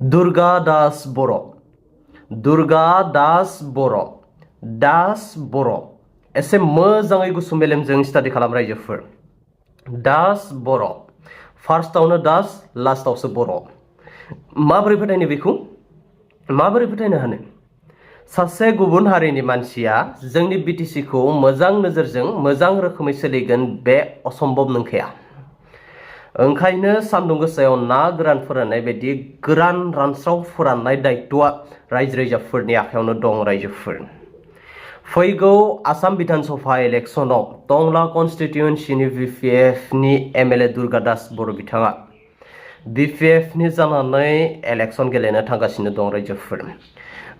Durga Das boro. Durga Das boro. Das boro. एसे मोजाङै गुसु मेलेमजों स्टाडि खालाम रायजोफोर। Das boro. फार्स्टआवनो das, लास्टआवसो बर'। माबोरै फोथायनो बेखौ? माबोरै फोथायनो हानो? सासे गुबुन हारिनि मानसिया जोंनि बिटिसिखौ मोजां नोजोरजों मोजां रोखोमै सोलिगोन बे असम्भब नंखाया। ओंखायनो सान्दुं गोसायाव ना गोरान फोराननाय बायदि गोरान रानस्राव फोराननाय दायित्वआ रायजो राजाफोरनि आखायावनो दं रायजोफोर। फैगौ आसाम बिधान सभा इलेक्शनाव टंला कन्स्टिट्युएन्सिनि BPFनि MLA दुर्गा दास बर' बिथाङा BPFनि जानानै इलेक्शन गेलेनो थांगासिनो दं रायजोफोर।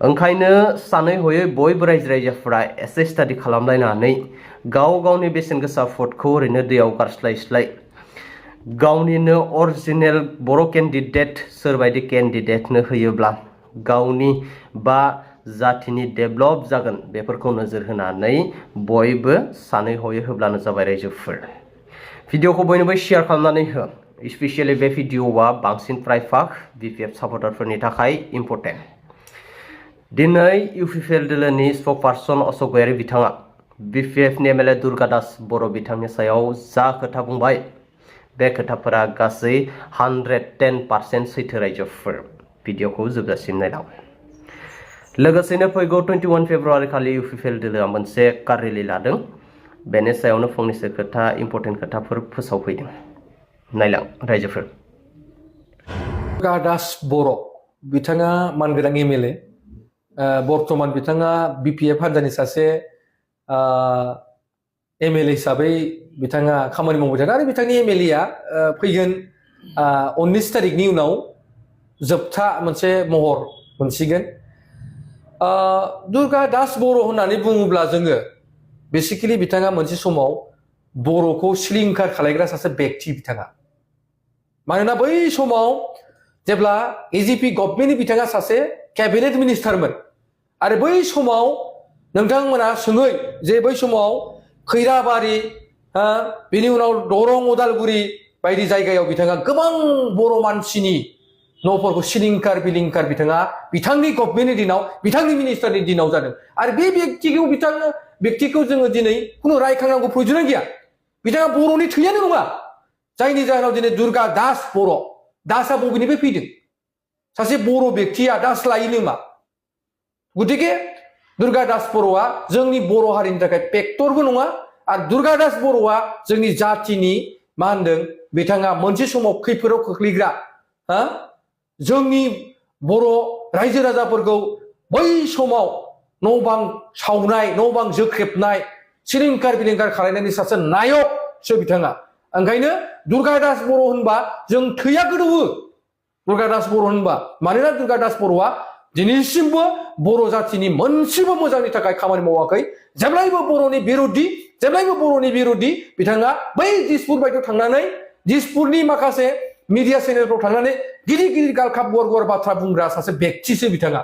ओंखायनो सानै हयै बयबो रायजो राजाफोरा एसे स्टाडि खालामलायनानै गाव गावनि बेसेन गोसा भटखौ ओरैनो दैयाव गारस्लायस्लाय गावनिनो अरिजिनेल बर' केन्डिडेट सोरबायदि केन्डिडेटनो होयोब्ला गावनि बा जातिनि डेभेलप जागोन बेफोरखौ नोजोर होनानै बयबो सानै हयै होब्लानो जाबाय रायजोफोर। भिडिअखौ बयनोबो शेयार खालामनानै हो। स्पेसियली बे भिडिअआ बांसिन प्रायभाग BPF सापर्टारफोरनि थाखाय इम्पर्टेन्ट। दिनै UPPL दोलोनि स्पकपार्सन अशोक बिथाङा BPFनि MLA दुर्गा दास बर' बिथांनि सायाव जा खोथा बुंबाय बे खोथाफोरा गासै 110% सैथो रायजोफोर। भिडिअखौ जोबजासिम नायलां। लोगोसेनो फैगौ 21 फेब्रुवारि खालि UPPL दोलोआ मोनसे कार रेली लादों। बेनि सायावनो फंनैसो खोथा इम्पर्टेन्ट खोथाफोर फोसावफैदों। नायलां रायजोफोर। दुर्गा दास बर' बिथाङा मानगोनां MLA। बर्तमान बिथाङा BPF हान्जानि सासे MLA हिसाबै बिथाङा खामानि मावबाय थादों आरो बिथांनि MLA फैगोन 19 तारिखनि उनाव जोबथा मोनसे महर मोनसिगोन। दुर्गा दास बर' होननानै बुङोब्ला जोङो बेसिकेलि बिथाङा मोनसे समाव बर'खौ सिलिंखार खालायग्रा सासे व्यक्ति बिथाङा। मानोना बै समाव जेब्ला AGP गभर्नमेन्टनि बिथाङा सासे कैबिनेट मिनिस्टारमोन आरो बै समाव नोंथांमोना सोङै जे बै समाव खैराबारि बेनि उनाव दरं उदालगुरि बायदि जायगायाव बिथाङा गोबां बर' मानसिनि न'फोरखौ सिलिंखार बिलिंखार बिथाङा बिथांनि गभर्नमेन्टनि दिनाव बिथांनि मिनिस्टारनि दिनाव जादों। आरो बे व्यक्तिखौ जोङो दिनै खुनु रायखांनांगौ प्रयोजन गैया। बिथाङा बर'नि थैयानो नङा। जायनि जाहोनाव दिनै दुर्गा दास बर' दासआ बबेनिफ्राय फैदों? सासे बर' व्यक्तिया दास लायो नामा? गतिके दुर्गा दास बर'आ जोंनि बर' हारिनि थाखाय फेक्टरबो नङा आरो दुर्गा दास बर'आ जोंनि जातिनि मा होनदों बिथाङा मोनसे समाव खैफोदाव खोख्लैग्रा जोंनि बर' रायजो राजाफोरखौ बै समाव न' बां सावनाय न' बां जोख्रेबनाय सिलिंखार बिलिंखार खालायनायनि सासे नायकसो बिथाङा। ओंखायनो दुर्गा दास बर' होनबा जों थैया गोदौवो। दुर्गा दास बर' होनबा मानोना दुर्गा दास बर'आ दिनैसिमबो बर' जातिनि मोनसेबो मोजांनि थाखाय खामानि मावाखै। जेब्लायबो बर'नि बिर'धि बिथाङा बै दिसपुर बायदियाव थांनानै दिसपुरनि माखासे मिडिया चेनेलफ्राव थांनानै गिदिर गिदिर गालखाब गुवार गुवार बाथ्रा बुंग्रा सासे व्यक्तिसो बिथाङा।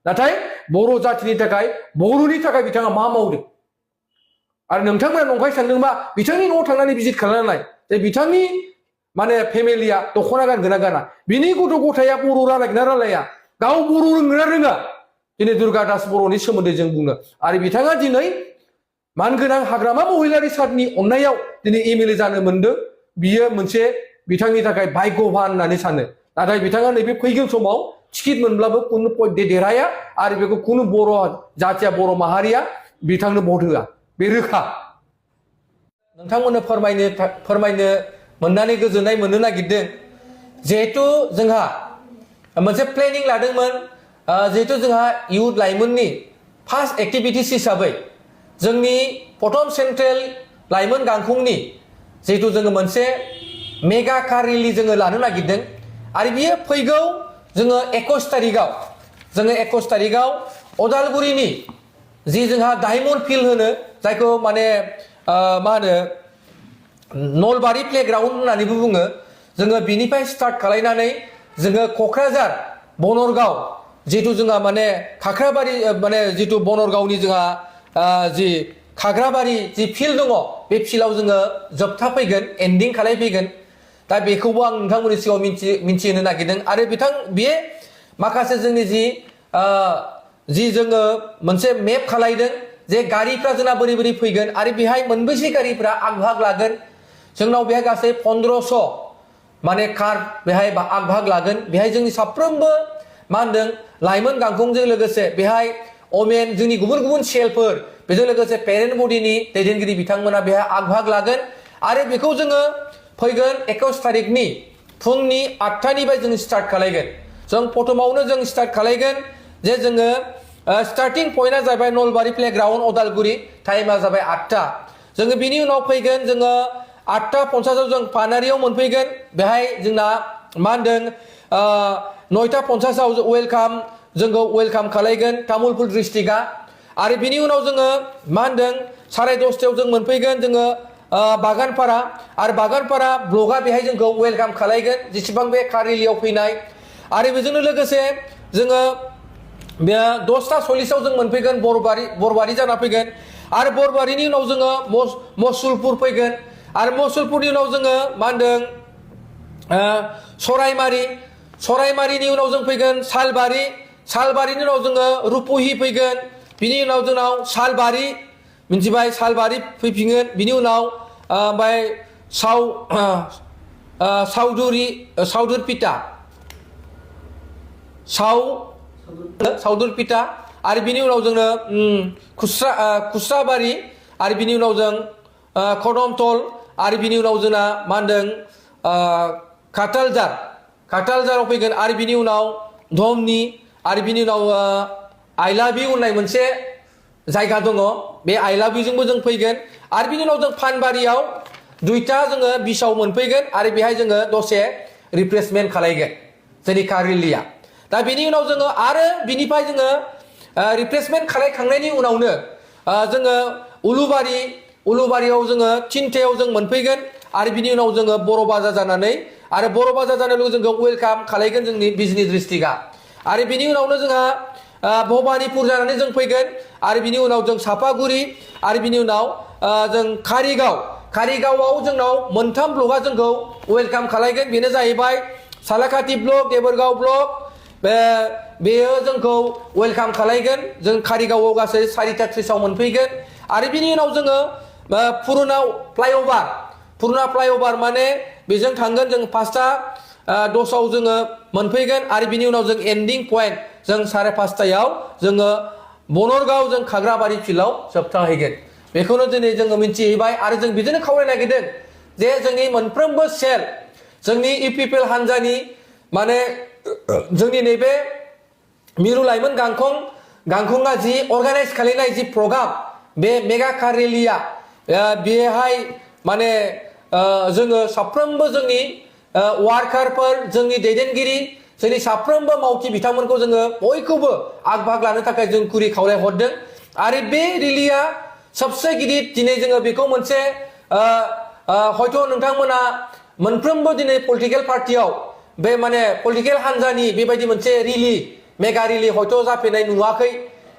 नाथाय बर' जातिनि थाखाय बर'नि थाखाय बिथाङा मा मावदों? आरो नोंथांमोना नंखाय सानदोंबा बिथांनि न'आव थांनानै भिजिट खालामनाय जे बिथांनि माने फेमिलिया दख'ना गानगोन ना गाना, बिनि गथ' गथाया बर' रायलायगोन ना रायलाया, गाव बर' रोंगोन ना रोङा, दिनै दुर्गा दास बर'नि सोमोन्दै जों बुङो। आरो बिथाङा दिनै मानगोनां हाग्रामा महिलारि सारनि अननायाव दिनै MLA जानो मोनदों। बियो मोनसे बिथांनि थाखाय भाग्यवान होननानै सानो। नाथाय बिथाङा नैबे फैगोन समाव टिकेट मोनब्लाबो कुनु पइन्ट देरहाया आरो बेखौ कुनु बर' जातिया बर' माहारिया बिथांनो भट होआ, बे रोखा। नोंथांमोननो फोरमायनो मोननानै गोजोननाय मोननो नागिरदों। जिहेतु जोंहा मोनसे प्लेनिं लादोंमोन, जिहेतु जोंहा इयुथ लाइमोननि फार्स्ट एक्टिभिटिस हिसाबै जोंनि प्रथम सेन्ट्रेल लाइमोन गांखंनि जिहेतु जोङो मोनसे मेगा कार रेली जोङो लानो नागिरदों। आरो बियो फैगौ जोङो 21 तारिखआव उदालगुरिनि जि जोंहा डायमन्ड फिल्ड होनो जायखौ माने मा होनो नलबारि प्लेग्राउन्ड होननानैबो बुङो, जोङो बिनिफ्राय स्टार्ट खालायनानै जोङो क'क्राझार बनरगाव जिहेतु जोंहा माने खाख्राबारि माने जितु बनरगावनि जोंहा जि खाग्राबारि जि फिल्ड दङ बे फिल्डआव जोङो जोबथा फैगोन, एन्डिं खालायफैगोन। दा बेखौबो आं नोंथांमोननि सिगाङाव मिन्थिहोनो नागिरदों। आरो बे माखासे जोंनि जि जोङो मोनसे मेप खालायदों जे गारिफ्रा जोंना बोरै बोरै फैगोन आरो बेहाय मोनबेसे गारिफ्रा आग भाग लागोन जोंनाव बेहाय गासै 1500 माने कार बेहाय आग भाग लागोन बेहाय जोंनि साफ्रोमबो मा होनदों लाइमोन गांखंजों लोगोसे बेहाय ओमेन जोंनि गुबुन गुबुन सेलफोर बेजों लोगोसे पेरेन्ट बडिनि दैदेनगिरि बिथांमोना बेहाय आग भाग लागोन आरो बेखौ जोङो फैगोन 21 तारिखनि फुंनि 8टानिफ्राय जों स्टार्ट खालायगोन जों प्रथमावनो जों स्टार्ट खालायगोन जे जोङो स्टार्टिं पइन्टआ जाबाय नलबारि प्लेग्राउन्ड उदालगुरि टाइमा जाबाय 8टा जोङो बिनि उनाव फैगोन जोङो 8:50 जों पानारियाव मोनफैगोन बेहाय जोंना मा होनदों 9:50 वेलकाम जोंखौ वेलकाम खालायगोन तामुलपुर डिस्ट्रिक्टआ आरो बिनि उनाव जोङो मा होनदों 10:30 जों मोनफैगोन जोङो बागानपारा आरो बागानपारा ब्लकआ बेहाय जोंखौ वेलकाम खालायगोन जेसेबां बे कारिलियाव फैनाय आरो बेजोंनो लोगोसे जोङो 10:40 जों मोनफैगोन बरबारि जाना फैगोन आरो बरबारिनि उनाव जोङो मसुलपुर फैगोन आरो मसुलपुरनि उनाव जोङो मा होनदों सरायमारिनि उनाव जों फैगोन सालबारिनि उनाव जोङो रुपहि फैगोन बिनि उनाव जोंनाव सालबारि मिन्थिबाय सालबारि फैफिनगोन बिनि उनाव ओमफ्राय सावदुरपिटा आरो बिनि उनाव जोंनो खुस्राबारि आरो बिनि उनाव जों कदमतल आरो बिनि उनाव जोंना मा होनदों काटालजाराव फैगोन आरो बिनि उनाव धमनि आरो बिनि उनाव आइलाबिउ होननाय मोनसे जायगा दङ बे आइलाबिउजोंबो जों फैगोन आरो बिनि उनाव जों फानबारियाव 2टा जोङो बिसाव मोनफैगोन आरो बेहाय जोङो दसे रिफ्रेशमेन्ट खालायगोन जोंनि कारिलिया दा बिनि उनाव जोङो आरो बिनिफ्राय जोङो रिफ्रेशमेन्ट खालायखांनायनि उनावनो जोङो उलुबारियाव जोङो 3टायाव जों मोनफैगोन आरो बिनि उनाव जोङो बर' बाजार जानानै आरो बर' बाजार जानाय लोगो जोंखौ वेलकाम खालायगोन जोंनि बिजनि डिस्ट्रिक्टआ आरो बिनि उनावनो जोंहा भबानिपुर जानानै जों फैगोन आरो बिनि उनाव जों सापागुरि आरो बिनि उनाव जों कारिगावआव जोंनाव मोनथाम ब्लकआ जोंखौ वेलकाम खालायगोन बेनो जाहैबाय सालाकाटि ब्लक देबोरगाव ब्लक बेयो जोंखौ वेलकाम खालायगोन जों कारिगावआव गासै 4:30 मोनफैगोन आरो बिनि उनाव जोङो पुरुना फ्लाइअभार माने बेजों थांगोन जों 5:10 जोङो मोनफैगोन आरो बिनि उनाव जों एन्डिं पइन्ट जों 5:30 जोङो बनरगाव जों खाग्राबारि फिल्डआव जोबथाहैगोन बेखौनो दिनै जोङो मिन्थिहैबाय आरो जों बिदिनो खावलायनो नागिरदों जे जोंनि मोनफ्रोमबो सेल जोंनि UPPL हान्जानि माने जोंनि नैबे मिरु लाइमोन गांखंआ जि अर्गानाइज खालामनाय जि प्रग्राम बे मेगा कार रेलिया बेहाय माने जोङो साफ्रोमबो जोंनि वार्कारफोर जोंनि दैदेनगिरि जोंनि साफ्रोमबो मावथि बिथांमोनखौ जोङो बयखौबो आग भाग लानो थाखाय जों गुरै खावलाय हरदों आरो बे रेलिया सबसे गिदिर दिनै जोङो बेखौ मोनसे हयथ' नोंथांमोना मोनफ्रोमबो दिनै पलिटिकेल पार्टियाव बे माने पलिटिकेल हान्जानि बेबायदि मोनसे मेगा रेलि हयथ' जाफेरनाय नुवाखै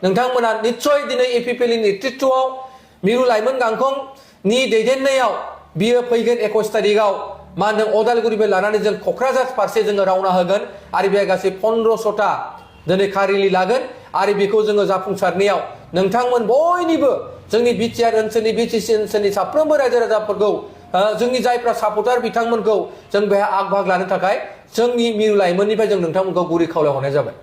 नोंथांमोना निस्सय दिनै UPPL नि नेतृत्वआव मिरु लाइमोन गांखंनि दैदेननायाव बियो फैगोन 21 तारिखआव मा होनदों उदालगुरिनिफ्राय लानानै जों क'क्राझार फारसे जोङो रावना होगोन आरो बेहाय गासै 1500टा दिनै कार रेलि लागोन आरो बेखौ जोङो जाफुंसारनायाव नोंथांमोन बयनिबो जोंनि BTR ओनसोलनि BTC ओनसोलनि साफ्रोमबो रायजो राजाफोरखौ जोंनि जायफ्रा सापर्टार बिथांमोनखौ जों बेहाय आग भाग लानो थाखाय जोंनि मिरु लाइमोननिफ्राय जों नोंथांमोनखौ गुरै खावलायहरनाय जाबाय